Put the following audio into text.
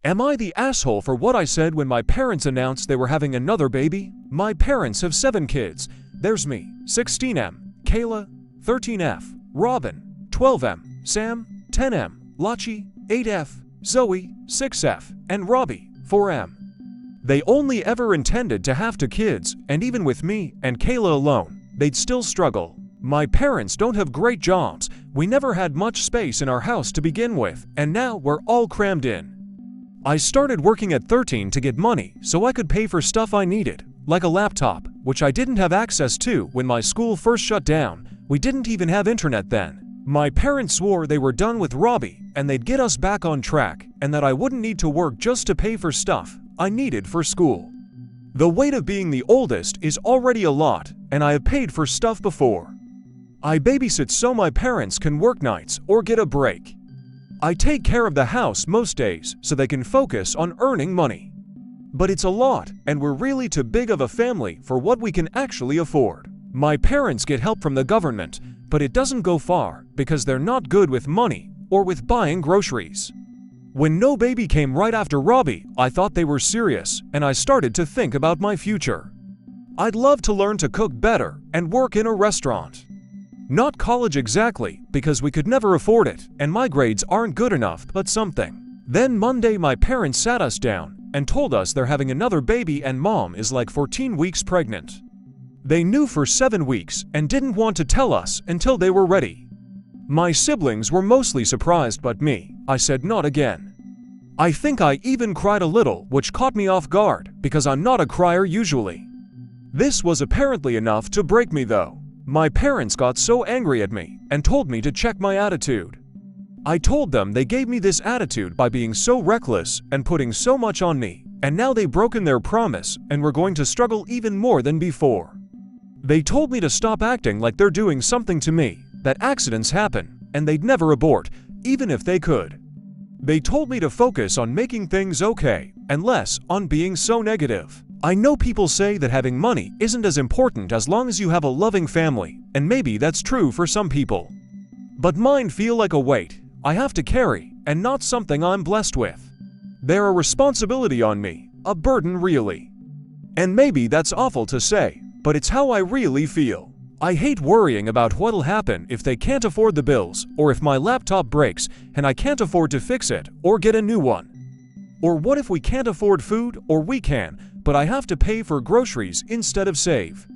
Am I the asshole for what I said when my parents announced they were having another baby? My parents have 7 kids. There's me, 16M, Kayla, 13F, Robin, 12M, Sam, 10M, Lachi, 8F, Zoe, 6F, and Robbie, 4M. They only ever intended to have 2 kids, and even with me and Kayla alone, they'd still struggle. My parents don't have great jobs. We never had much space in our house to begin with, and now we're all crammed in. I started working at 13 to get money so I could pay for stuff I needed, like a laptop, which I didn't have access to when my school first shut down. We didn't even have internet then. My parents swore they were done with Robbie and they'd get us back on track, and that I wouldn't need to work just to pay for stuff I needed for school. The weight of being the oldest is already a lot, and I have paid for stuff before. I babysit so my parents can work nights or get a break. I take care of the house most days so they can focus on earning money. But it's a lot, and we're really too big of a family for what we can actually afford. My parents get help from the government, but it doesn't go far because they're not good with money or with buying groceries. When no baby came right after Robbie, I thought they were serious, and I started to think about my future. I'd love to learn to cook better and work in a restaurant. Not college exactly, because we could never afford it, and my grades aren't good enough, but something. Then Monday my parents sat us down and told us they're having another baby and mom is like 14 weeks pregnant. They knew for 7 weeks and didn't want to tell us until they were ready. My siblings were mostly surprised, but me, I said not again. I think I even cried a little, which caught me off guard because I'm not a crier usually. This was apparently enough to break me though. My parents got so angry at me and told me to check my attitude. I told them they gave me this attitude by being so reckless and putting so much on me, and now they've broken their promise and we're going to struggle even more than before. They told me to stop acting like they're doing something to me, that accidents happen, and they'd never abort, even if they could. They told me to focus on making things okay and less on being so negative. I know people say that having money isn't as important as long as you have a loving family, and maybe that's true for some people. But mine feel like a weight I have to carry, and not something I'm blessed with. They're a responsibility on me, a burden really. And maybe that's awful to say, but it's how I really feel. I hate worrying about what'll happen if they can't afford the bills, or if my laptop breaks and I can't afford to fix it or get a new one. Or what if we can't afford food, or we can, but I have to pay for groceries instead of save?